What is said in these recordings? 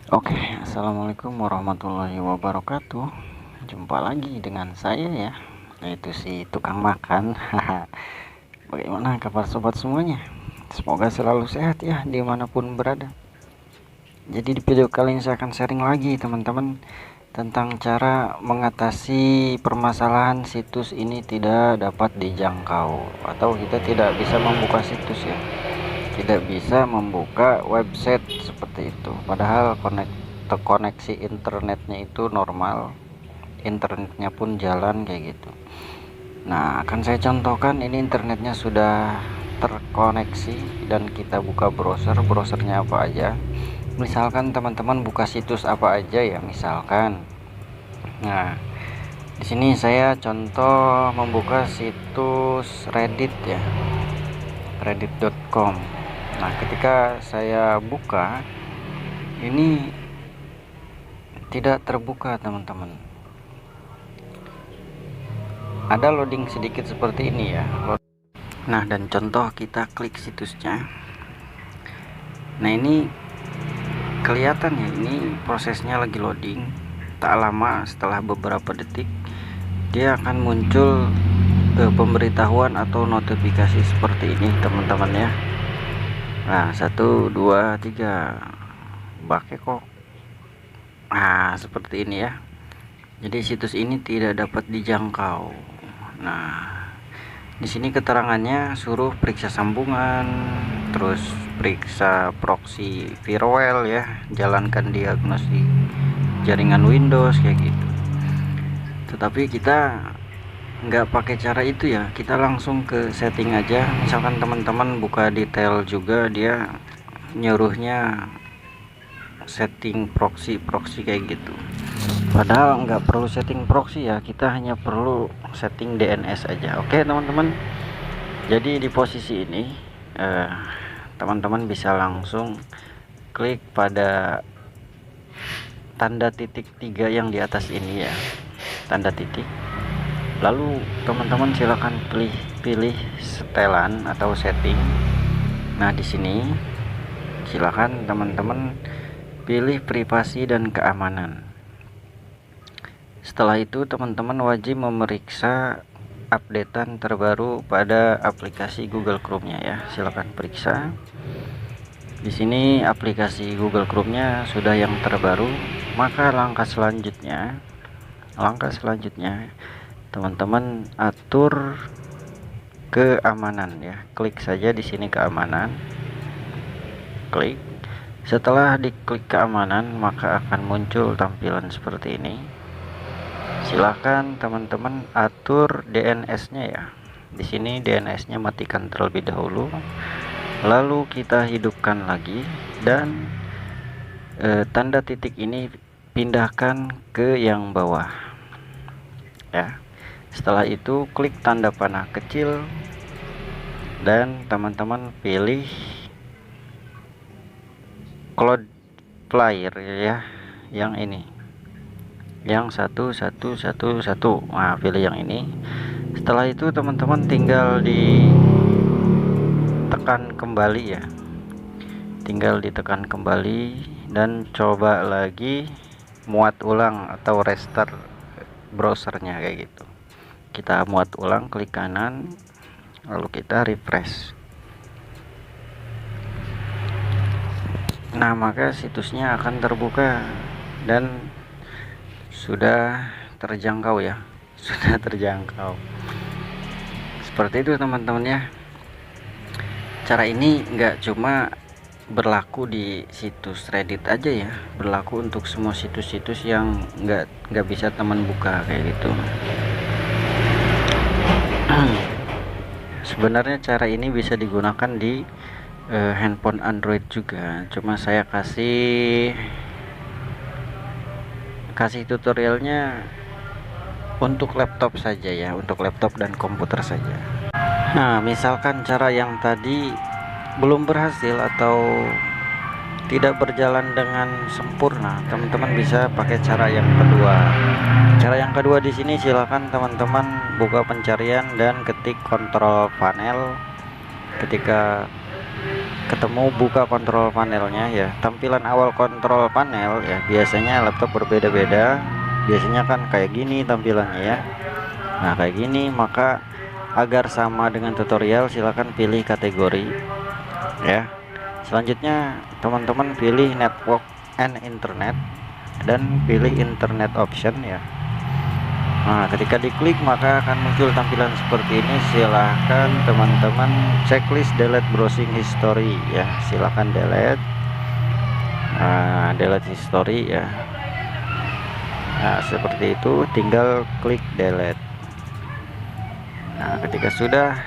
Oke, assalamualaikum warahmatullahi wabarakatuh. Jumpa lagi dengan saya ya, yaitu si tukang makan. Bagaimana kabar sobat semuanya? Semoga selalu sehat ya dimanapun berada. Jadi di video kali ini saya akan sharing lagi teman-teman tentang cara mengatasi permasalahan situs ini tidak dapat dijangkau atau kita tidak bisa membuka situs ya, tidak bisa membuka website seperti itu, padahal koneksi internetnya itu normal, internetnya pun jalan kayak gitu. Nah, akan saya contohkan, ini internetnya sudah terkoneksi dan kita buka browsernya apa aja. Misalkan teman-teman buka situs apa aja ya, misalkan. Nah, di sini saya contoh membuka situs Reddit ya, reddit.com. Nah, ketika saya buka, ini tidak terbuka teman-teman. Ada loading sedikit seperti ini ya. Nah, dan contoh kita klik situsnya. Nah, ini kelihatan ya, ini prosesnya lagi loading. Tak lama setelah beberapa detik dia akan muncul pemberitahuan atau notifikasi seperti ini teman-teman ya. Nah, 1 2 3 pakai kok. Nah, seperti ini ya. Jadi situs ini tidak dapat dijangkau. Nah, di sini keterangannya suruh periksa sambungan, terus periksa proxy firewall ya, jalankan diagnosis jaringan Windows kayak gitu. Tetapi kita nggak pakai cara itu ya, kita langsung ke setting aja. Misalkan teman-teman buka detail juga, dia nyuruhnya setting proxy kayak gitu, padahal nggak perlu setting proxy ya, kita hanya perlu setting DNS aja. Oke teman-teman, jadi di posisi ini teman-teman bisa langsung klik pada tanda titik 3 yang di atas ini ya, tanda titik, lalu teman-teman silakan pilih setelan atau setting. Nah, di sini silakan teman-teman pilih privasi dan keamanan. Setelah itu teman-teman wajib memeriksa updatean terbaru pada aplikasi Google Chrome-nya ya. Silakan periksa. Di sini aplikasi Google Chrome-nya sudah yang terbaru, maka langkah selanjutnya teman-teman atur keamanan ya. Klik saja di sini keamanan. Klik. Setelah diklik keamanan, maka akan muncul tampilan seperti ini. Silakan teman-teman atur DNS-nya ya. Di sini DNS-nya matikan terlebih dahulu. Lalu kita hidupkan lagi dan tanda titik ini pindahkan ke yang bawah. Ya. Setelah itu klik tanda panah kecil dan teman-teman pilih cloud player ya, yang ini, yang 1111. Nah, pilih yang ini. Setelah itu teman-teman tinggal ditekan kembali ya, tinggal ditekan kembali dan coba lagi muat ulang atau restart browsernya kayak gitu. Kita muat ulang, klik kanan, lalu kita refresh. Nah, maka situsnya akan terbuka dan sudah terjangkau ya, sudah terjangkau. Seperti itu teman-teman ya. Cara ini nggak cuma berlaku di situs Reddit aja ya, berlaku untuk semua situs-situs yang nggak bisa teman buka kayak gitu. Sebenarnya cara ini bisa digunakan di handphone Android juga, cuma saya kasih tutorialnya untuk laptop saja ya, untuk laptop dan komputer saja. Nah, misalkan cara yang tadi belum berhasil atau tidak berjalan dengan sempurna, teman-teman bisa pakai cara yang kedua. Cara yang kedua di sini silakan teman-teman buka pencarian dan ketik kontrol panel. Ketika ketemu buka kontrol panelnya ya. Tampilan awal kontrol panel ya, biasanya laptop berbeda-beda. Biasanya kan kayak gini tampilannya ya. Nah kayak gini, maka agar sama dengan tutorial silahkan pilih kategori ya. Selanjutnya teman-teman pilih network and internet dan pilih internet option ya. Nah ketika diklik maka akan muncul tampilan seperti ini. Silahkan teman-teman checklist delete browsing history ya, silahkan delete. Delete history ya. Nah seperti itu, tinggal klik delete. Nah ketika sudah,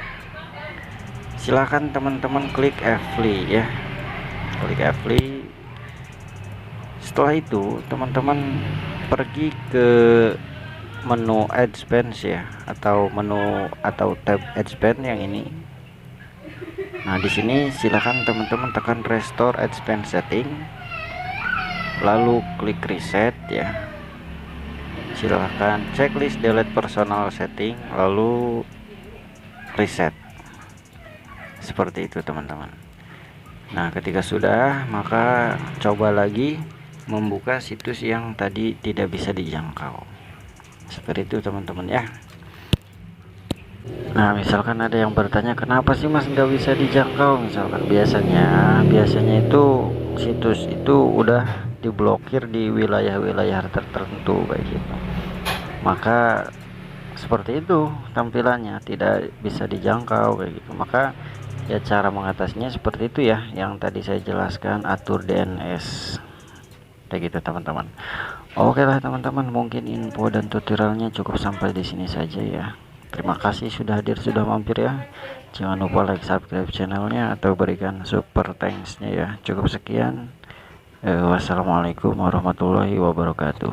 silahkan teman-teman klik apply ya, klik apply. Setelah itu teman-teman pergi ke menu Advanced ya, atau menu atau tab Advanced yang ini. Nah di sini silahkan teman-teman tekan restore Advanced setting, lalu klik reset ya. Silahkan checklist delete personal setting, lalu reset. Seperti itu teman-teman. Nah ketika sudah, maka coba lagi membuka situs yang tadi tidak bisa dijangkau. Seperti itu teman-teman ya. Nah misalkan ada yang bertanya, kenapa sih mas nggak bisa dijangkau? Misalkan biasanya itu situs itu udah diblokir di wilayah-wilayah tertentu kayak gitu, maka seperti itu tampilannya tidak bisa dijangkau kayak gitu. Maka ya cara mengatasinya seperti itu ya, yang tadi saya jelaskan, atur DNS kayak gitu teman-teman. Oke lah teman-teman, mungkin info dan tutorialnya cukup sampai di sini saja ya. Terima kasih sudah hadir, sudah mampir ya. Jangan lupa like, subscribe channelnya, atau berikan super thanks-nya ya. Cukup sekian. Wassalamualaikum warahmatullahi wabarakatuh.